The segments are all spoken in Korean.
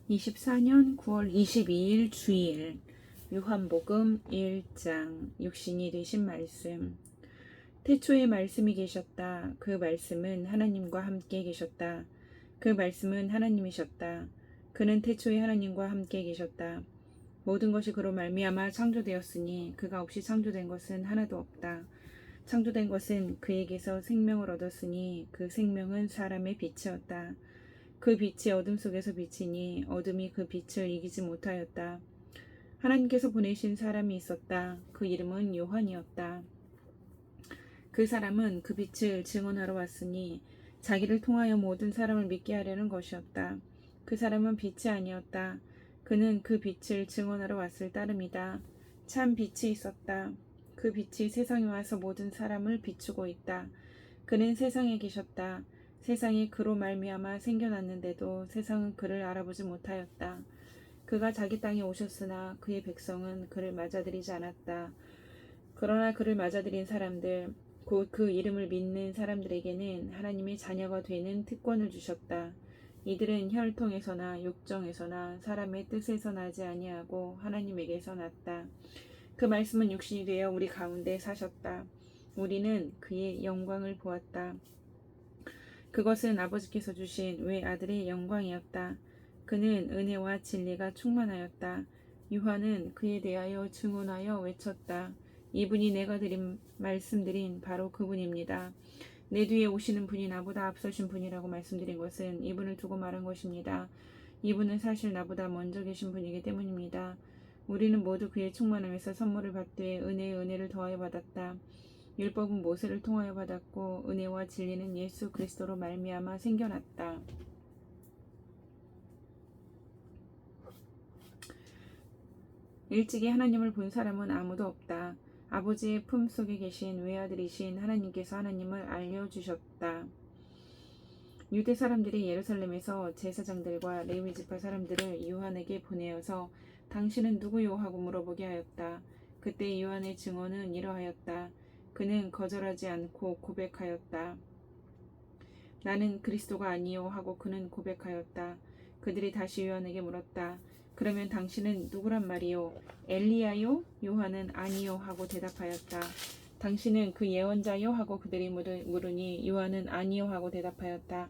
24년 9월 22일 주일 요한복음 1장 육신이 되신 말씀. 태초에 말씀이 계셨다. 그 말씀은 하나님과 함께 계셨다. 그 말씀은 하나님이셨다. 그는 태초에 하나님과 함께 계셨다. 모든 것이 그로 말미암아 창조되었으니 그가 없이 창조된 것은 하나도 없다. 창조된 것은 그에게서 생명을 얻었으니 그 생명은 사람의 빛이었다. 그 빛이 어둠 속에서 비치니 어둠이 그 빛을 이기지 못하였다. 하나님께서 보내신 사람이 있었다. 그 이름은 요한이었다. 그 사람은 그 빛을 증언하러 왔으니 자기를 통하여 모든 사람을 믿게 하려는 것이었다. 그 사람은 빛이 아니었다. 그는 그 빛을 증언하러 왔을 따름이다. 참 빛이 있었다. 그 빛이 세상에 와서 모든 사람을 비추고 있다. 그는 세상에 계셨다. 세상이 그로 말미암아 생겨났는데도 세상은 그를 알아보지 못하였다. 그가 자기 땅에 오셨으나 그의 백성은 그를 맞아들이지 않았다. 그러나 그를 맞아들인 사람들, 곧 그 이름을 믿는 사람들에게는 하나님의 자녀가 되는 특권을 주셨다. 이들은 혈통에서나 육정에서나 사람의 뜻에서 나지 아니하고 하나님에게서 났다. 그 말씀은 육신이 되어 우리 가운데 사셨다. 우리는 그의 영광을 보았다. 그것은 아버지께서 주신 외아들의 영광이었다. 그는 은혜와 진리가 충만하였다. 요한은 그에 대하여 증언하여 외쳤다. 이분이 내가 말씀드린 바로 그분입니다. 내 뒤에 오시는 분이 나보다 앞서신 분이라고 말씀드린 것은 이분을 두고 말한 것입니다. 이분은 사실 나보다 먼저 계신 분이기 때문입니다. 우리는 모두 그의 충만함에서 선물을 받되 은혜에 은혜를 더하여 받았다. 율법은 모세를 통하여 받았고 은혜와 진리는 예수 그리스도로 말미암아 생겨났다. 일찍이 하나님을 본 사람은 아무도 없다. 아버지의 품속에 계신 외아들이신 하나님께서 하나님을 알려주셨다. 유대 사람들이 예루살렘에서 제사장들과 레위 지파 사람들을 요한에게 보내어서 당신은 누구요 하고 물어보게 하였다. 그때 요한의 증언은 이러하였다. 그는 거절하지 않고 고백하였다. 나는 그리스도가 아니요 하고 그는 고백하였다. 그들이 다시 요한에게 물었다. 그러면 당신은 누구란 말이요? 엘리야요? 요한은 아니요 하고 대답하였다. 당신은 그 예언자요? 하고 그들이 물으니 요한은 아니요 하고 대답하였다.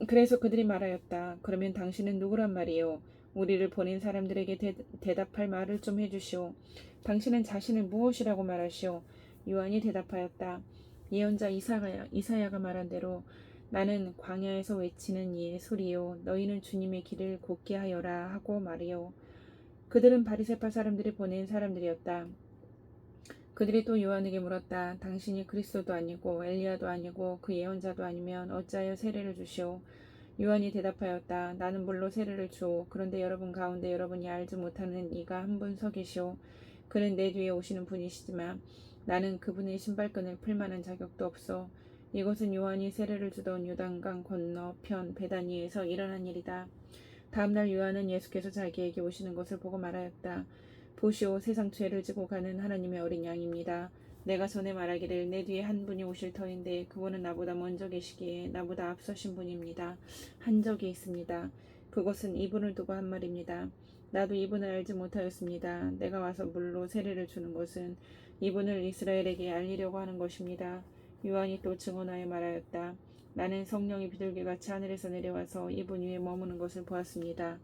그래서 그들이 말하였다. 그러면 당신은 누구란 말이요? 우리를 보낸 사람들에게 대답할 말을 좀 해주시오. 당신은 자신을 무엇이라고 말하시오? 요한이 대답하였다. 예언자 이사야가 말한 대로 나는 광야에서 외치는 이의 소리요 너희는 주님의 길을 곧게 하여라 하고 말이요. 그들은 바리새파 사람들이 보낸 사람들이었다. 그들이 또 요한에게 물었다. 당신이 그리스도도 아니고 엘리야도 아니고 그 예언자도 아니면 어찌하여 세례를 주시오? 요한이 대답하였다. 나는 물로 세례를 주오. 그런데 여러분 가운데 여러분이 알지 못하는 이가 한 분 서 계시오. 그는 내 뒤에 오시는 분이시지만 나는 그분의 신발끈을 풀 만한 자격도 없소. 이것은 요한이 세례를 주던 요단강 건너편 베다니에서 일어난 일이다. 다음날 요한은 예수께서 자기에게 오시는 것을 보고 말하였다. 보시오, 세상 죄를 지고 가는 하나님의 어린 양입니다. 내가 전에 말하기를 내 뒤에 한 분이 오실 터인데 그분은 나보다 먼저 계시기에 나보다 앞서신 분입니다. 한 적이 있습니다. 그것은 이분을 두고 한 말입니다. 나도 이분을 알지 못하였습니다. 내가 와서 물로 세례를 주는 것은 이분을 이스라엘에게 알리려고 하는 것입니다. 요한이 또 증언하여 말하였다. 나는 성령이 비둘기같이 하늘에서 내려와서 이분 위에 머무는 것을 보았습니다.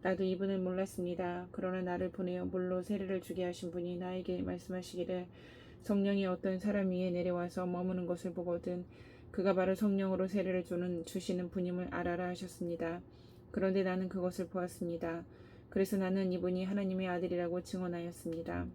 나도 이분을 몰랐습니다. 그러나 나를 보내어 물로 세례를 주게 하신 분이 나에게 말씀하시기를 성령이 어떤 사람 위에 내려와서 머무는 것을 보거든 그가 바로 성령으로 세례를 주시는 분임을 알아라 하셨습니다. 그런데 나는 그것을 보았습니다. 그래서 나는 이분이 하나님의 아들이라고 증언하였습니다.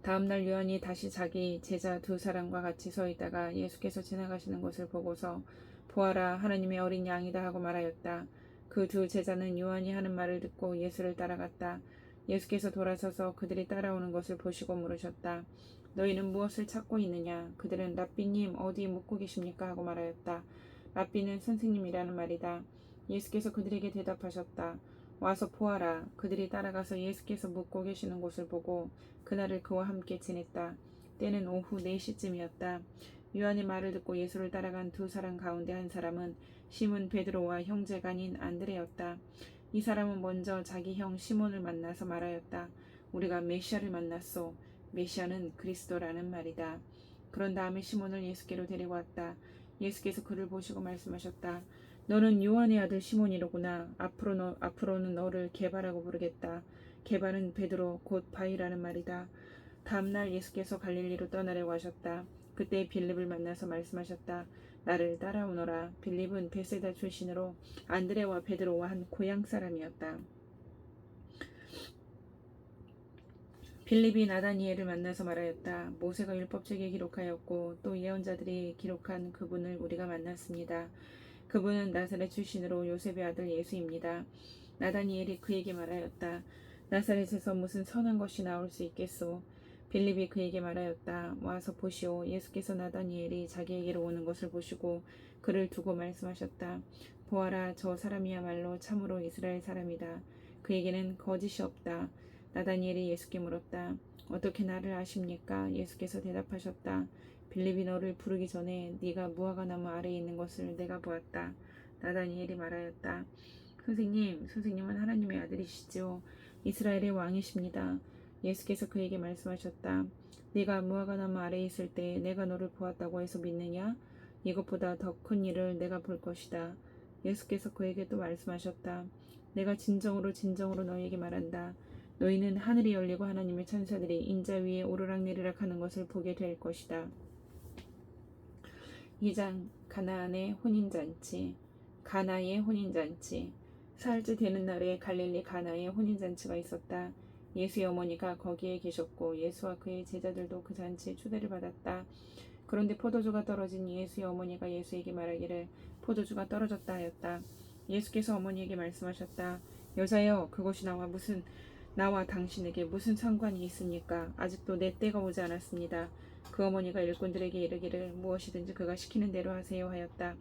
다음날 요한이 다시 자기 제자 두 사람과 같이 서 있다가 예수께서 지나가시는 것을 보고서 보아라 하나님의 어린 양이다 하고 말하였다. 그 두 제자는 요한이 하는 말을 듣고 예수를 따라갔다. 예수께서 돌아서서 그들이 따라오는 것을 보시고 물으셨다. 너희는 무엇을 찾고 있느냐? 그들은 랍비님 어디 묵고 계십니까? 하고 말하였다. 랍비는 선생님이라는 말이다. 예수께서 그들에게 대답하셨다. 와서 보아라. 그들이 따라가서 예수께서 묵고 계시는 곳을 보고 그날을 그와 함께 지냈다. 때는 오후 4시쯤이었다. 요한의 말을 듣고 예수를 따라간 두 사람 가운데 한 사람은 시몬 베드로와 형제간인 안드레였다. 이 사람은 먼저 자기 형 시몬을 만나서 말하였다. 우리가 메시아를 만났소. 메시아는 그리스도라는 말이다. 그런 다음에 시몬을 예수께로 데리고 왔다. 예수께서 그를 보시고 말씀하셨다. 너는 요한의 아들 시몬이로구나. 앞으로는 너를 게바라고 부르겠다. 게바는 베드로 곧 바위라는 말이다. 다음날 예수께서 갈릴리로 떠나려고 하셨다. 그때 빌립을 만나서 말씀하셨다. 나를 따라오너라. 빌립은 베세다 출신으로 안드레와 베드로와 한 고향 사람이었다. 빌립이 나다니엘을 만나서 말하였다. 모세가 율법책에 기록하였고 또 예언자들이 기록한 그분을 우리가 만났습니다. 그분은 나사렛 출신으로 요셉의 아들 예수입니다. 나다니엘이 그에게 말하였다. 나사렛에서 무슨 선한 것이 나올 수 있겠소? 빌립이 그에게 말하였다. 와서 보시오. 예수께서 나다니엘이 자기에게로 오는 것을 보시고 그를 두고 말씀하셨다. 보아라, 저 사람이야말로 참으로 이스라엘 사람이다. 그에게는 거짓이 없다. 나다니엘이 예수께 물었다. 어떻게 나를 아십니까? 예수께서 대답하셨다. 빌립이 너를 부르기 전에 네가 무화과나무 아래에 있는 것을 내가 보았다. 나다니엘이 말하였다. 선생님은 하나님의 아들이시지요. 이스라엘의 왕이십니다. 예수께서 그에게 말씀하셨다. 네가 무화과나무 아래에 있을 때 내가 너를 보았다고 해서 믿느냐? 이것보다 더 큰 일을 내가 볼 것이다. 예수께서 그에게 또 말씀하셨다. 내가 진정으로 너희에게 말한다. 너희는 하늘이 열리고 하나님의 천사들이 인자 위에 오르락내리락 하는 것을 보게 될 것이다. 2장 가나의 혼인잔치. 가나의 혼인잔치. 사흘째 되는 날에 갈릴리 가나의 혼인잔치가 있었다. 예수의 어머니가 거기에 계셨고 예수와 그의 제자들도 그 잔치에 초대를 받았다. 그런데 포도주가 떨어진 예수의 어머니가 예수에게 말하기를 포도주가 떨어졌다 하였다. 예수께서 어머니에게 말씀하셨다. 여자여, 그것이 나와 당신에게 무슨 상관이 있습니까? 아직도 내 때가 오지 않았습니다. 그 어머니가 일꾼들에게 이르기를 무엇이든지 그가 시키는 대로 하세요 하였다.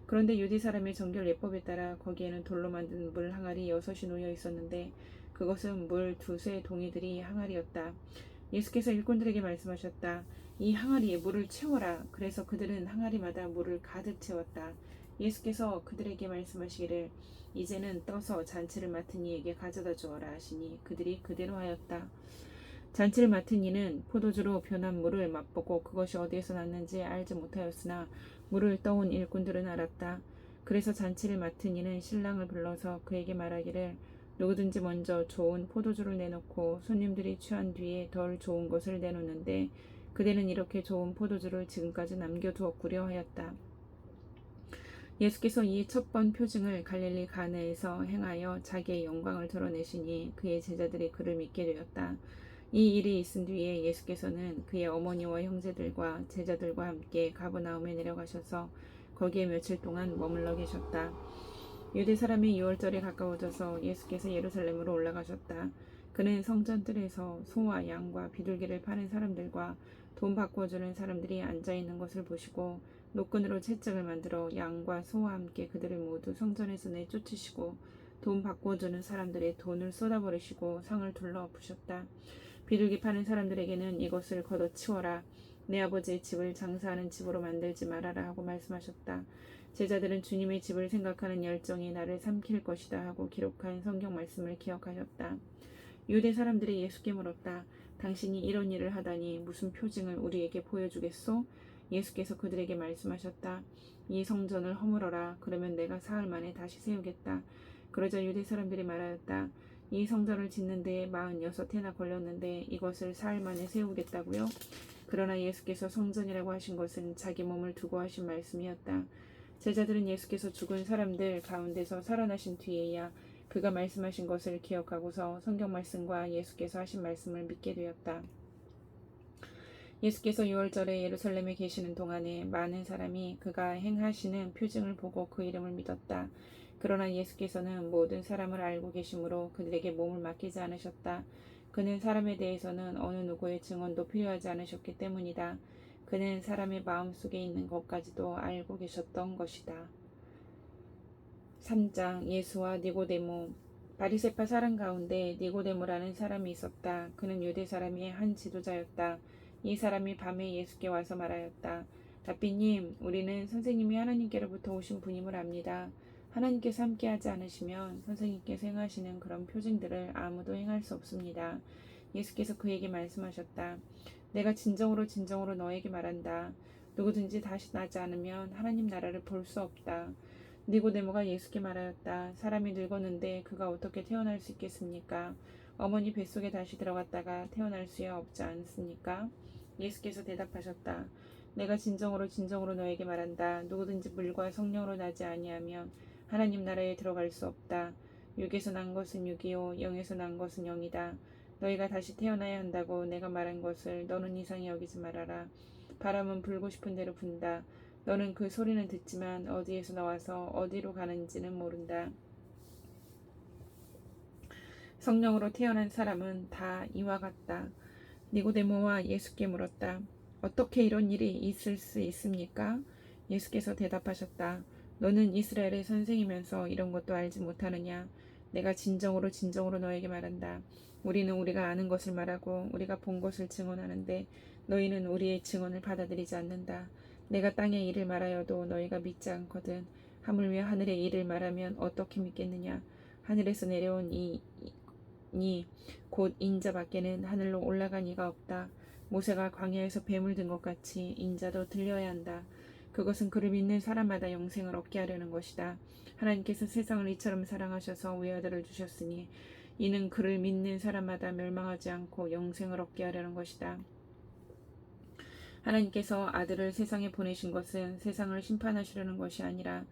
그런데 유대 사람의 정결 예법에 따라 거기에는 돌로 만든 물 항아리 6이 놓여 있었는데 그것은 물 2세 동이들이 항아리였다. 예수께서 일꾼들에게 말씀하셨다. 이 항아리에 물을 채워라. 그래서 그들은 항아리마다 물을 가득 채웠다. 예수께서 그들에게 말씀하시기를 이제는 떠서 잔치를 맡은 이에게 가져다 주어라 하시니 그들이 그대로 하였다. 잔치를 맡은 이는 포도주로 변한 물을 맛보고 그것이 어디에서 났는지 알지 못하였으나 물을 떠온 일꾼들은 알았다. 그래서 잔치를 맡은 이는 신랑을 불러서 그에게 말하기를 누구든지 먼저 좋은 포도주를 내놓고 손님들이 취한 뒤에 덜 좋은 것을 내놓는데 그대는 이렇게 좋은 포도주를 지금까지 남겨두었구려 하였다. 예수께서 이 첫 번 표징을 갈릴리 가나에서 행하여 자기의 영광을 드러내시니 그의 제자들이 그를 믿게 되었다. 이 일이 있은 뒤에 예수께서는 그의 어머니와 형제들과 제자들과 함께 가버나움에 내려가셔서 거기에 며칠 동안 머물러 계셨다. 유대 사람의 유월절에 가까워져서 예수께서 예루살렘으로 올라가셨다. 그는 성전뜰에서 소와 양과 비둘기를 파는 사람들과 돈 바꿔주는 사람들이 앉아있는 것을 보시고 노끈으로 채찍을 만들어 양과 소와 함께 그들을 모두 성전에서 내쫓으시고 돈 바꿔주는 사람들의 돈을 쏟아버리시고 성을 둘러엎으셨다. 비둘기 파는 사람들에게는 이것을 걷어치워라. 내 아버지의 집을 장사하는 집으로 만들지 말아라 하고 말씀하셨다. 제자들은 주님의 집을 생각하는 열정이 나를 삼킬 것이다 하고 기록한 성경 말씀을 기억하셨다. 유대 사람들이 예수께 물었다. 당신이 이런 일을 하다니 무슨 표징을 우리에게 보여주겠소? 예수께서 그들에게 말씀하셨다. 이 성전을 허물어라. 그러면 내가 사흘 만에 다시 세우겠다. 그러자 유대 사람들이 말하였다. 이 성전을 짓는 데에 46해나 걸렸는데 이것을 사흘 만에 세우겠다고요? 그러나 예수께서 성전이라고 하신 것은 자기 몸을 두고 하신 말씀이었다. 제자들은 예수께서 죽은 사람들 가운데서 살아나신 뒤에야 그가 말씀하신 것을 기억하고서 성경 말씀과 예수께서 하신 말씀을 믿게 되었다. 예수께서 유월절에 예루살렘에 계시는 동안에 많은 사람이 그가 행하시는 표징을 보고 그 이름을 믿었다. 그러나 예수께서는 모든 사람을 알고 계시므로 그들에게 몸을 맡기지 않으셨다. 그는 사람에 대해서는 어느 누구의 증언도 필요하지 않으셨기 때문이다. 그는 사람의 마음속에 있는 것까지도 알고 계셨던 것이다. 3장 예수와 니고데모. 바리새파 사람 가운데 니고데모라는 사람이 있었다. 그는 유대 사람의 한 지도자였다. 이 사람이 밤에 예수께 와서 말하였다. 라삐님, 우리는 선생님이 하나님께로부터 오신 분임을 압니다. 하나님께서 함께하지 않으시면 선생님께서 행하시는 그런 표징들을 아무도 행할 수 없습니다. 예수께서 그에게 말씀하셨다. 내가 진정으로 진정으로 너에게 말한다. 누구든지 다시 나지 않으면 하나님 나라를 볼 수 없다. 니고데모가 예수께 말하였다. 사람이 늙었는데 그가 어떻게 태어날 수 있겠습니까? 어머니 뱃속에 다시 들어갔다가 태어날 수야 없지 않습니까? 예수께서 대답하셨다. 내가 진정으로 진정으로 너에게 말한다. 누구든지 물과 성령으로 나지 아니하면 하나님 나라에 들어갈 수 없다. 육에서 난 것은 육이요 영에서 난 것은 영이다. 너희가 다시 태어나야 한다고 내가 말한 것을 너는 이상히 여기지 말아라. 바람은 불고 싶은 대로 분다. 너는 그 소리는 듣지만 어디에서 나와서 어디로 가는지는 모른다. 성령으로 태어난 사람은 다 이와 같다. 니고데모와 예수께 물었다. 어떻게 이런 일이 있을 수 있습니까? 예수께서 대답하셨다. 너는 이스라엘의 선생이면서 이런 것도 알지 못하느냐? 내가 진정으로 진정으로 너에게 말한다. 우리는 우리가 아는 것을 말하고 우리가 본 것을 증언하는데 너희는 우리의 증언을 받아들이지 않는다. 내가 땅의 일을 말하여도 너희가 믿지 않거든. 하물며 하늘의 일을 말하면 어떻게 믿겠느냐? 하늘에서 내려온 이 곧 인자 밖에는 하늘로 올라간 이가 없다. 모세가 광야에서 뱀을 든 것 같이 인자도 들려야 한다. 그것은 그를 믿는 사람마다 영생을 얻게 하려는 것이다. 하나님께서 세상을 이처럼 사랑하셔서 외아들을 주셨으니 이는 그를 믿는 사람마다 멸망하지 않고 영생을 얻게 하려는 것이다. 하나님께서 아들을 세상에 보내신 것은 세상을 심판하시려는 것이 아니라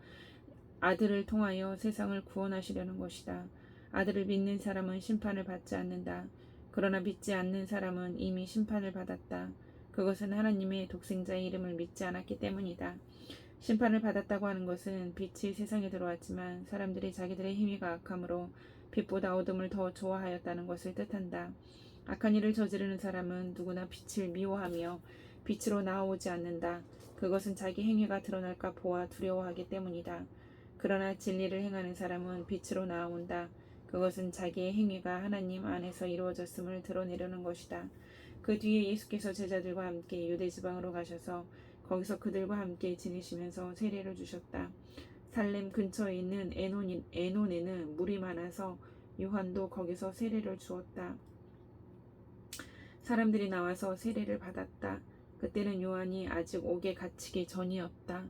아들을 통하여 세상을 구원하시려는 것이다. 아들을 믿는 사람은 심판을 받지 않는다. 그러나 믿지 않는 사람은 이미 심판을 받았다. 그것은 하나님의 독생자의 이름을 믿지 않았기 때문이다. 심판을 받았다고 하는 것은 빛이 세상에 들어왔지만 사람들이 자기들의 행위가 악함으로 빛보다 어둠을 더 좋아하였다는 것을 뜻한다. 악한 일을 저지르는 사람은 누구나 빛을 미워하며 빛으로 나아오지 않는다. 그것은 자기 행위가 드러날까 보아 두려워하기 때문이다. 그러나 진리를 행하는 사람은 빛으로 나아온다. 그것은 자기의 행위가 하나님 안에서 이루어졌음을 드러내려는 것이다. 그 뒤에 예수께서 제자들과 함께 유대 지방으로 가셔서 거기서 그들과 함께 지내시면서 세례를 주셨다. 살렘 근처에 있는 에논에는 물이 많아서 요한도 거기서 세례를 주었다. 사람들이 나와서 세례를 받았다. 그때는 요한이 아직 옥에 갇히기 전이었다.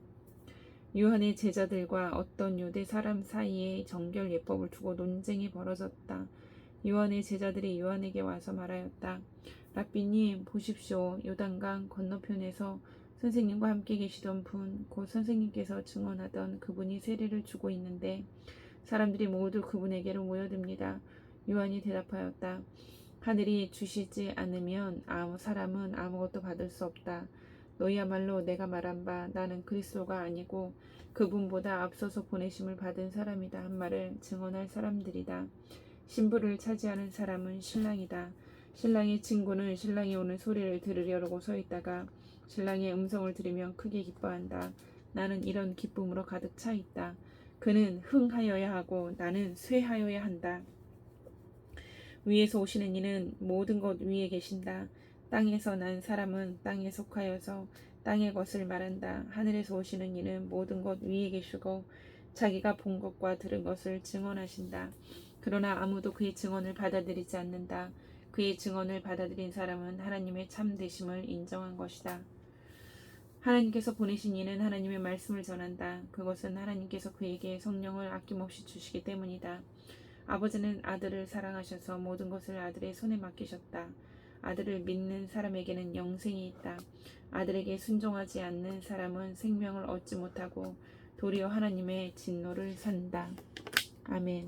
요한의 제자들과 어떤 유대 사람 사이에 정결 예법을 두고 논쟁이 벌어졌다. 요한의 제자들이 요한에게 와서 말하였다. 라삐님, 보십시오. 요단강 건너편에서 선생님과 함께 계시던 분, 곧 선생님께서 증언하던 그분이 세례를 주고 있는데 사람들이 모두 그분에게로 모여듭니다. 요한이 대답하였다. 하늘이 주시지 않으면 아무 사람은 아무것도 받을 수 없다. 너희야말로 내가 말한 바 나는 그리스도가 아니고 그분보다 앞서서 보내심을 받은 사람이다 한 말을 증언할 사람들이다. 신부를 차지하는 사람은 신랑이다. 신랑의 친구는 신랑이 오는 소리를 들으려고 서 있다가 신랑의 음성을 들으면 크게 기뻐한다. 나는 이런 기쁨으로 가득 차 있다. 그는 흥하여야 하고 나는 쇠하여야 한다. 위에서 오시는 이는 모든 것 위에 계신다. 땅에서 난 사람은 땅에 속하여서 땅의 것을 말한다. 하늘에서 오시는 이는 모든 것 위에 계시고 자기가 본 것과 들은 것을 증언하신다. 그러나 아무도 그의 증언을 받아들이지 않는다. 그의 증언을 받아들인 사람은 하나님의 참되심을 인정한 것이다. 하나님께서 보내신 이는 하나님의 말씀을 전한다. 그것은 하나님께서 그에게 성령을 아낌없이 주시기 때문이다. 아버지는 아들을 사랑하셔서 모든 것을 아들의 손에 맡기셨다. 아들을 믿는 사람에게는 영생이 있다. 아들에게 순종하지 않는 사람은 생명을 얻지 못하고 도리어 하나님의 진노를 산다. 아멘.